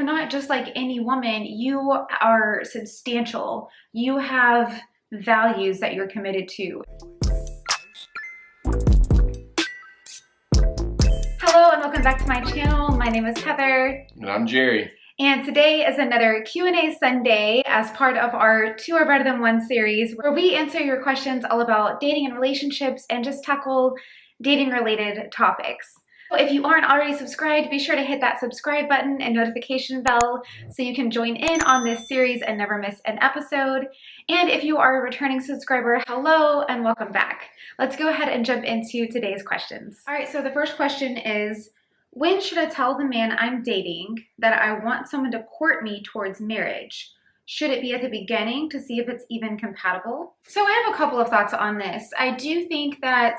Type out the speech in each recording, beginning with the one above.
not just like any woman. You are substantial. You have values that you're committed to. Hello and welcome back to my channel. My name is Heather. And I'm Jerry. And today is another Q&A Sunday as part of our Two Are Better Than One series, where we answer your questions all about dating and relationships and just tackle dating related topics. If you aren't already subscribed, be sure to hit that subscribe button and notification bell so you can join in on this series and never miss an episode. And if you are a returning subscriber, hello and welcome back. Let's go ahead and jump into today's questions. All right, so the first question is, when should I tell the man I'm dating that I want someone to court me towards marriage? Should it be at the beginning to see if it's even compatible? So I have a couple of thoughts on this. I do think that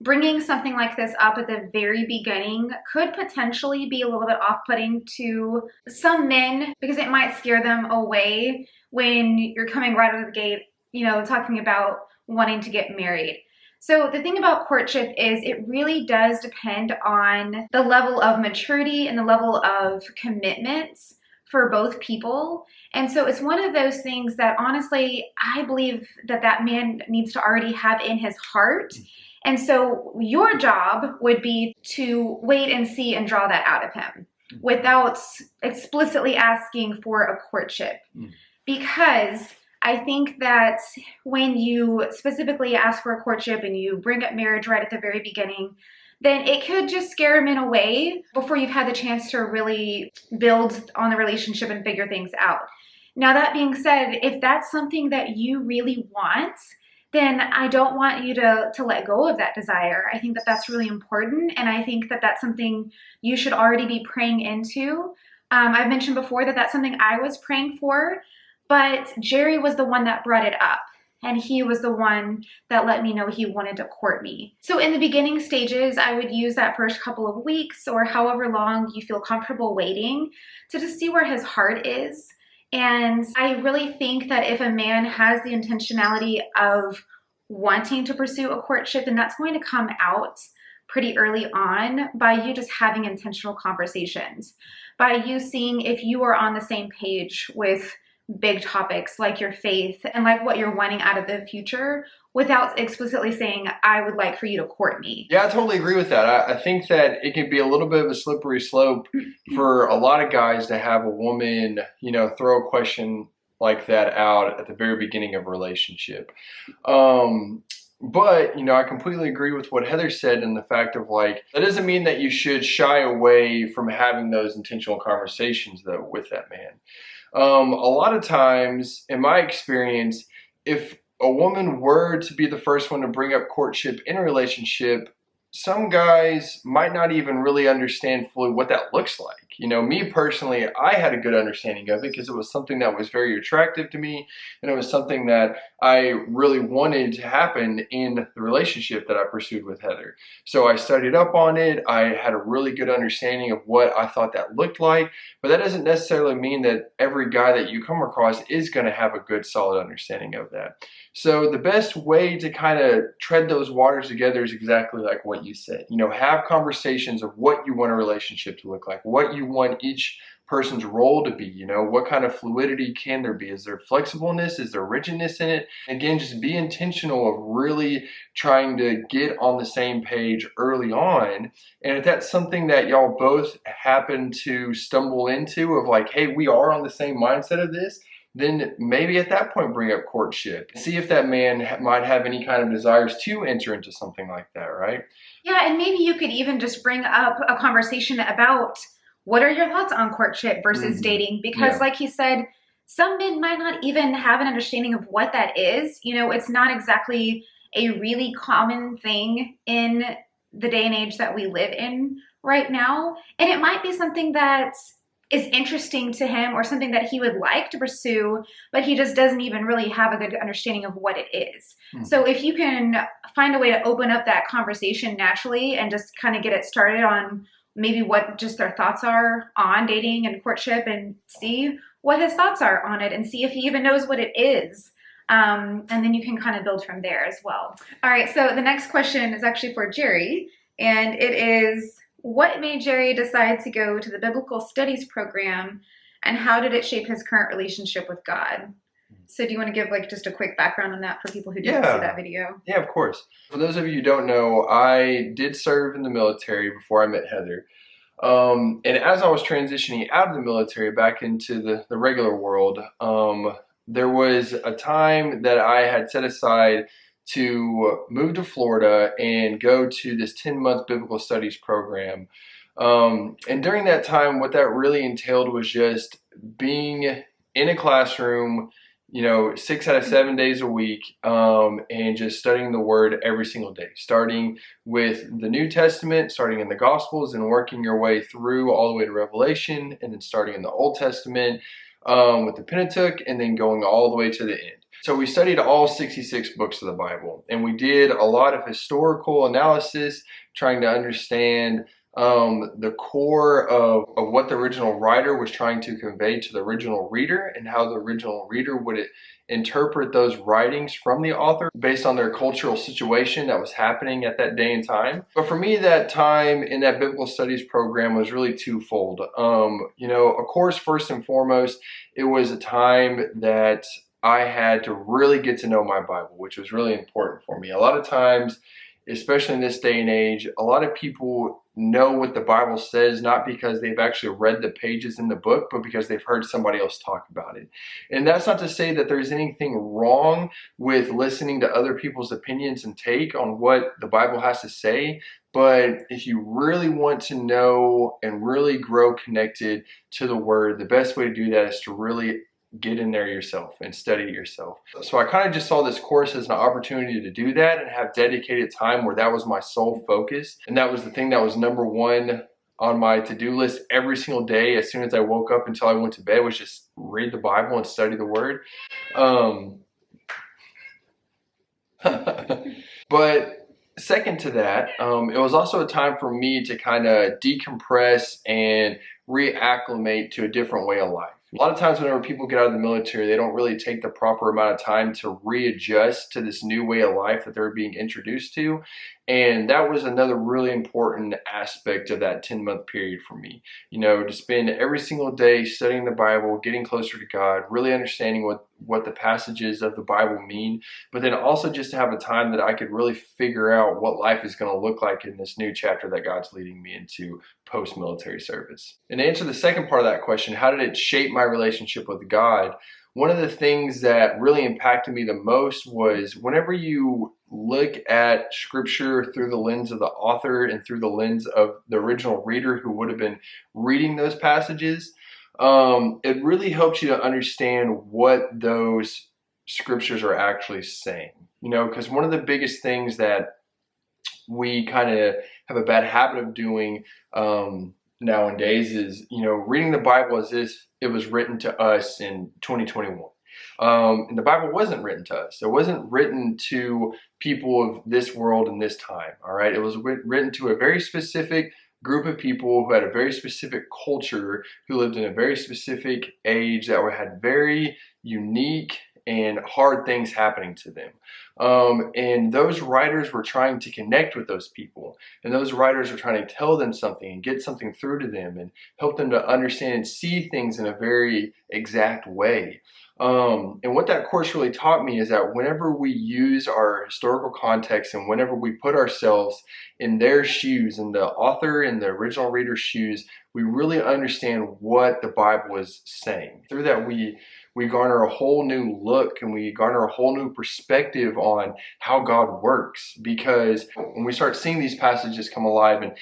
bringing something like this up at the very beginning could potentially be a little bit off-putting to some men because it might scare them away when you're coming right out of the gate, you know, talking about wanting to get married. So the thing about courtship is it really does depend on the level of maturity and the level of commitments for both people. And so it's one of those things that honestly, I believe that that man needs to already have in his heart. And so your job would be to wait and see and draw that out of him without explicitly asking for a courtship. Because I think that when you specifically ask for a courtship and you bring up marriage right at the very beginning, then it could just scare men away before you've had the chance to really build on the relationship and figure things out. Now, that being said, if that's something that you really want, then I don't want you to let go of that desire. I think that that's really important, and I think that that's something you should already be praying into. I've mentioned before that that's something I was praying for, but Jerry was the one that brought it up, and he was the one that let me know he wanted to court me. So in the beginning stages, I would use that first couple of weeks or however long you feel comfortable waiting to just see where his heart is. And I really think that if a man has the intentionality of wanting to pursue a courtship, then that's going to come out pretty early on by you just having intentional conversations, by you seeing if you are on the same page with big topics like your faith and like what you're wanting out of the future without explicitly saying, I would like for you to court me. Yeah, I totally agree with that. I think that it can be a little bit of a slippery slope for a lot of guys to have a woman, you know, throw a question like that out at the very beginning of a relationship. But, you know, I completely agree with what Heather said in the fact of like, that doesn't mean that you should shy away from having those intentional conversations though with that man. A lot of times, in my experience, if a woman were to be the first one to bring up courtship in a relationship, some guys might not even really understand fully what that looks like. You know, me personally, I had a good understanding of it because it was something that was very attractive to me, and it was something that I really wanted to happen in the relationship that I pursued with Heather. So I studied up on it. I had a really good understanding of what I thought that looked like, but that doesn't necessarily mean that every guy that you come across is going to have a good, solid understanding of that. So the best way to kind of tread those waters together is exactly like what you said. You know, have conversations of what you want a relationship to look like, what you want each person's role to be, you know, what kind of fluidity can there be? Is there flexibleness? Is there rigidness in it? Again, just be intentional of really trying to get on the same page early on. And if that's something that y'all both happen to stumble into of like, hey, we are on the same mindset of this, then maybe at that point bring up courtship. See if that man might have any kind of desires to enter into something like that, right? Yeah, and maybe you could even just bring up a conversation about what are your thoughts on courtship versus dating? Because like he said, some men might not even have an understanding of what that is. You know, it's not exactly a really common thing in the day and age that we live in right now. And it might be something that is interesting to him or something that he would like to pursue, but he just doesn't even really have a good understanding of what it is. So if you can find a way to open up that conversation naturally and just kind of get it started on maybe what just their thoughts are on dating and courtship and see what his thoughts are on it and see if he even knows what it is. And then you can kind of build from there as well. All right, so the next question is actually for Jerry, and it is, what made Jerry decide to go to the Biblical Studies program and how did it shape his current relationship with God? So do you want to give like just a quick background on that for people who didn't see that video? Yeah, of course. For those of you who don't know, I did serve in the military before I met Heather. And as I was transitioning out of the military back into the regular world, there was a time that I had set aside to move to Florida and go to this 10-month biblical studies program. And during that time, what that really entailed was just being in a classroom, 6 out of 7 days a week, and just studying the Word every single day, starting with the New Testament, starting in the Gospels, and working your way through all the way to Revelation, and then starting in the Old Testament with the Pentateuch, and then going all the way to the end. So we studied all 66 books of the Bible, and we did a lot of historical analysis, trying to understand the core of what the original writer was trying to convey to the original reader, and how the original reader would interpret those writings from the author based on their cultural situation that was happening at that day and time. But for me, that time in that biblical studies program was really twofold. Of course, first and foremost, it was a time that I had to really get to know my Bible, which was really important for me. A lot of times, especially in this day and age, a lot of people know what the Bible says, not because they've actually read the pages in the book, but because they've heard somebody else talk about it. And that's not to say that there's anything wrong with listening to other people's opinions and take on what the Bible has to say. But if you really want to know and really grow connected to the Word, the best way to do that is to really get in there yourself and study it yourself. So I kind of just saw this course as an opportunity to do that and have dedicated time where that was my sole focus. And that was the thing that was number one on my to-do list every single day as soon as I woke up until I went to bed, was just read the Bible and study the Word. But second to that, it was also a time for me to kind of decompress and reacclimate to a different way of life. A lot of times whenever people get out of the military, they don't really take the proper amount of time to readjust to this new way of life that they're being introduced to. And that was another really important aspect of that 10-month period for me. To spend every single day studying the Bible, getting closer to God, really understanding what the passages of the Bible mean, but then also just to have a time that I could really figure out what life is going to look like in this new chapter that God's leading me into post-military service. And to answer the second part of that question, how did it shape my relationship with God? One of the things that really impacted me the most was whenever you look at scripture through the lens of the author and through the lens of the original reader who would have been reading those passages, it really helps you to understand what those scriptures are actually saying. Because one of the biggest things that we kind of have a bad habit of doing nowadays is, reading the Bible as if it was written to us in 2021. And the Bible wasn't written to us. It wasn't written to people of this world and this time, all right? It was written to a very specific group of people who had a very specific culture, who lived in a very specific age, that had very unique and hard things happening to them. And those writers were trying to connect with those people. And those writers were trying to tell them something and get something through to them and help them to understand and see things in a very exact way. And what that course really taught me is that whenever we use our historical context and whenever we put ourselves in their shoes, in the author and the original reader's shoes, we really understand what the Bible is saying. Through that, we garner a whole new look, and we garner a whole new perspective on how God works. Because when we start seeing these passages come alive and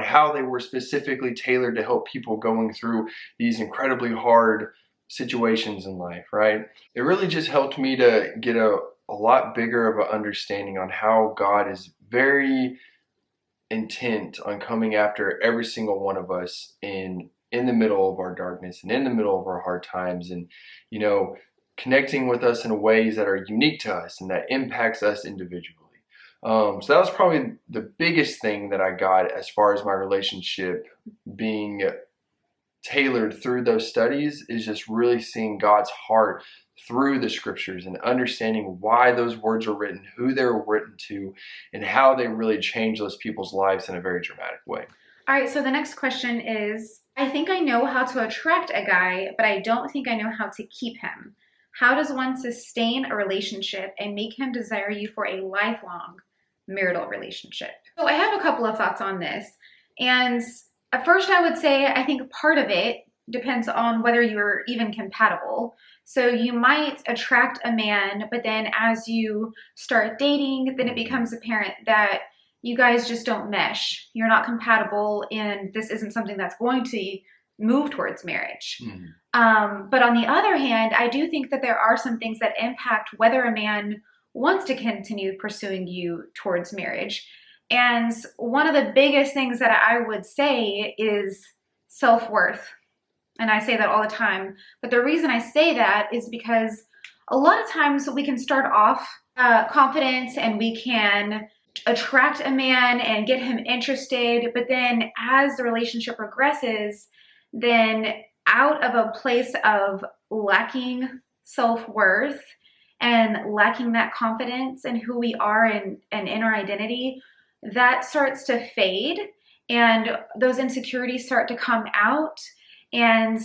how they were specifically tailored to help people going through these incredibly hard situations in life, right? It really just helped me to get a lot bigger of an understanding on how God is very intent on coming after every single one of us in the middle of our darkness and in the middle of our hard times, and connecting with us in ways that are unique to us and that impacts us individually. So that was probably the biggest thing that I got as far as my relationship being tailored through those studies, is just really seeing God's heart through the scriptures and understanding why those words are written, who they were written to, and how they really change those people's lives in a very dramatic way. All right, so the next question is, I think I know how to attract a guy, but I don't think I know how to keep him. How does one sustain a relationship and make him desire you for a lifelong marital relationship? So I have a couple of thoughts on this. And at first, I would say I think part of it depends on whether you're even compatible. So you might attract a man, but then as you start dating, then it becomes apparent that you guys just don't mesh. You're not compatible, and this isn't something that's going to move towards marriage. But on the other hand, I do think that there are some things that impact whether a man wants to continue pursuing you towards marriage. And one of the biggest things that I would say is self-worth. And I say that all the time. But the reason I say that is because a lot of times we can start off confident and we can attract a man and get him interested. But then as the relationship progresses, then out of a place of lacking self-worth and lacking that confidence in who we are and in our identity, that starts to fade and those insecurities start to come out, and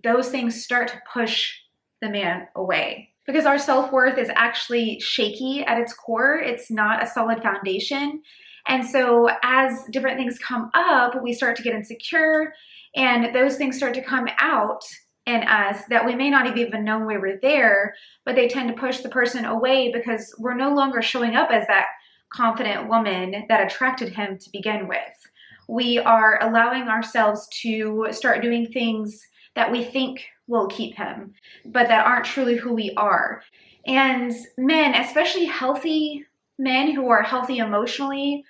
those things start to push the man away. Because our self-worth is actually shaky at its core. It's not a solid foundation. And so as different things come up, we start to get insecure, and those things start to come out in us that we may not have even known we were there, but they tend to push the person away because we're no longer showing up as that confident woman that attracted him to begin with. We are allowing ourselves to start doing things that we think will keep him, but that aren't truly who we are. And men, especially healthy men who are healthy emotionally,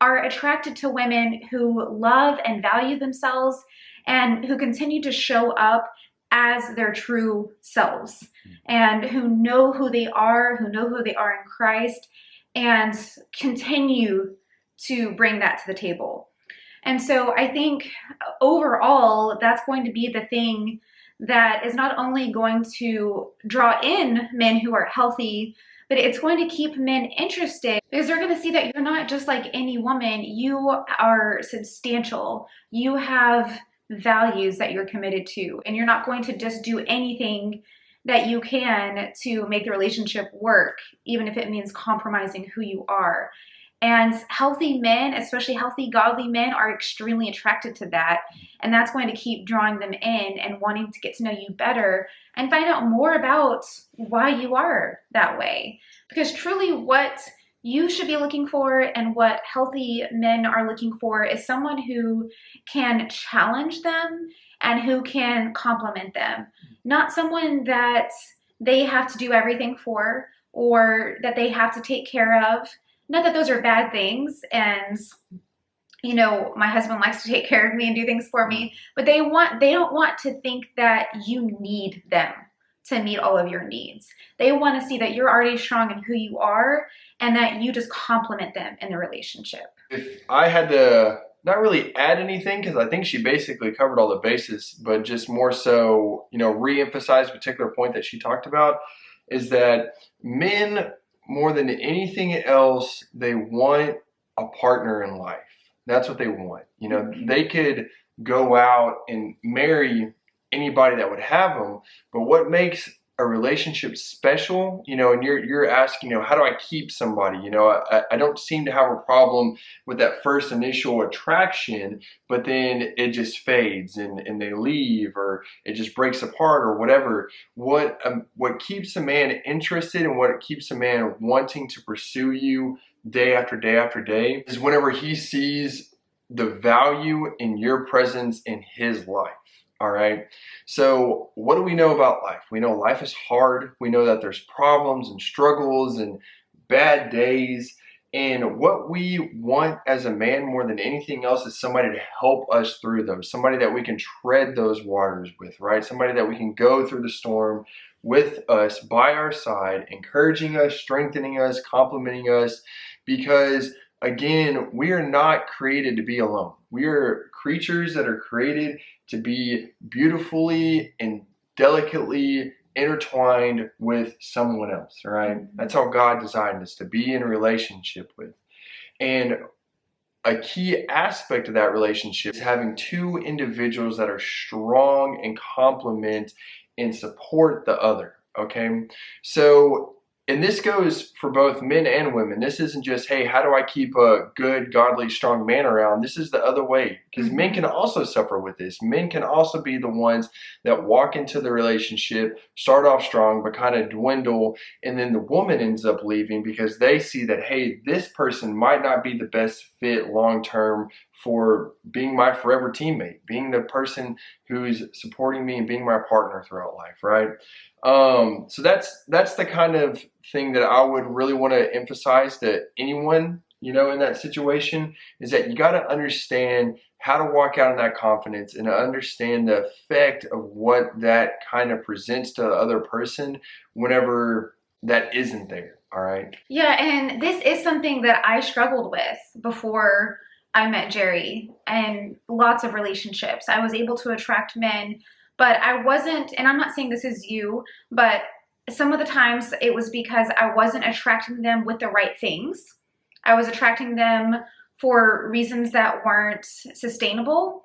are attracted to women who love and value themselves and who continue to show up as their true selves and who know who they are in Christ, and continue to bring that to the table. And so I think overall, that's going to be the thing that is not only going to draw in men who are healthy, but it's going to keep men interested because they're going to see that you're not just like any woman. You are substantial. You have values that you're committed to, and you're not going to just do anything that you can to make the relationship work, even if it means compromising who you are. And healthy men, especially healthy, godly men, are extremely attracted to that. And that's going to keep drawing them in and wanting to get to know you better and find out more about why you are that way. Because truly what you should be looking for and what healthy men are looking for is someone who can challenge them and who can compliment them. Not someone that they have to do everything for or that they have to take care of. Not that those are bad things, and you know, my husband likes to take care of me and do things for me, but they don't want to think that you need them to meet all of your needs. They want to see that you're already strong in who you are and that you just compliment them in the relationship. If I had to not really add anything, because I think she basically covered all the bases, but just more so, you know, re-emphasize a particular point that she talked about, is that men, more than anything else, they want a partner in life. That's what they want. You know, they could go out and marry anybody that would have them, but what makes a relationship special, you know, and you're asking, you know, how do I keep somebody? You know, I don't seem to have a problem with that first initial attraction, but then it just fades and they leave, or it just breaks apart or whatever. What keeps a man interested and what keeps a man wanting to pursue you day after day after day is whenever he sees the value in your presence in his life. All right. So what do we know about life? We know life is hard. We know that there's problems and struggles and bad days. And what we want as a man more than anything else is somebody to help us through them. Somebody that we can tread those waters with, right? Somebody that we can go through the storm with us, by our side, encouraging us, strengthening us, complimenting us. Because again, we are not created to be alone. We are creatures that are created to be beautifully and delicately intertwined with someone else, all right? That's how God designed us, to be in a relationship with. And a key aspect of that relationship is having two individuals that are strong and complement and support the other. Okay, so and this goes for both men and women. This isn't just, hey, how do I keep a good, godly, strong man around? This is the other way, because men can also suffer with this. Men can also be the ones that walk into the relationship, start off strong, but kind of dwindle, and then the woman ends up leaving because they see that, hey, this person might not be the best fit long-term for being my forever teammate, being the person who's supporting me and being my partner throughout life, right? So that's the kind of thing that I would really want to emphasize to anyone, in that situation, is that you got to understand how to walk out in that confidence and to understand the effect of what that kind of presents to the other person whenever that isn't there. All right. Yeah, and this is something that I struggled with before I met Jerry, and lots of relationships. I was able to attract men, but I wasn't, and I'm not saying this is you, but some of the times it was because I wasn't attracting them with the right things. I was attracting them for reasons that weren't sustainable,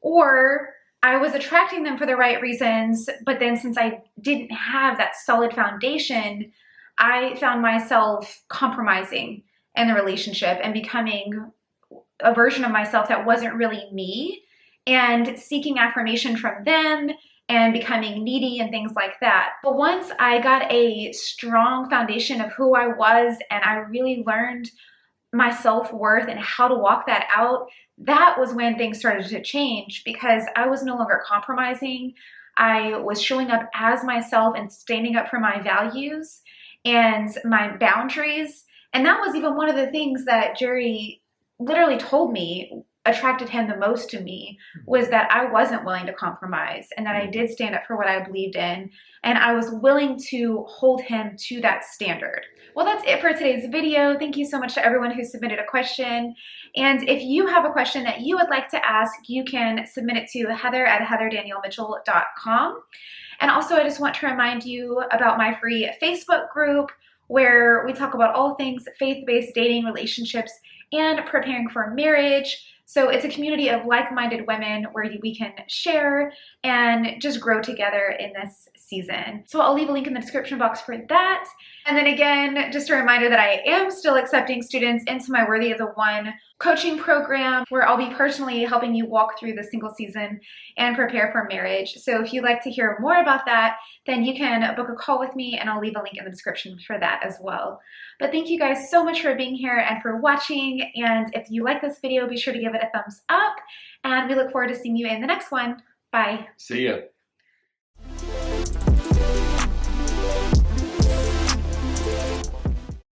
or I was attracting them for the right reasons, but then since I didn't have that solid foundation, I found myself compromising in the relationship and becoming a version of myself that wasn't really me, and seeking affirmation from them and becoming needy and things like that. But once I got a strong foundation of who I was and I really learned my self-worth and how to walk that out, that was when things started to change, because I was no longer compromising. I was showing up as myself and standing up for my values and my boundaries. And that was even one of the things that Jerry literally told me attracted him the most to me, was that I wasn't willing to compromise and that I did stand up for what I believed in, and I was willing to hold him to that standard. Well, that's it for today's video. Thank you so much to everyone who submitted a question. And if you have a question that you would like to ask, you can submit it to heather@heatherdaniellemitchell.com. And also, I just want to remind you about my free Facebook group, where we talk about all things faith-based dating, relationships, and preparing for marriage. So it's a community of like-minded women where we can share and just grow together in this season. So I'll leave a link in the description box for that. And then again, just a reminder that I am still accepting students into my Worthy of the One coaching program, where I'll be personally helping you walk through the single season and prepare for marriage. So if you'd like to hear more about that, then you can book a call with me, and I'll leave a link in the description for that as well. But thank you guys so much for being here and for watching. And if you like this video, be sure to give it a thumbs up. And we look forward to seeing you in the next one. Bye. See ya.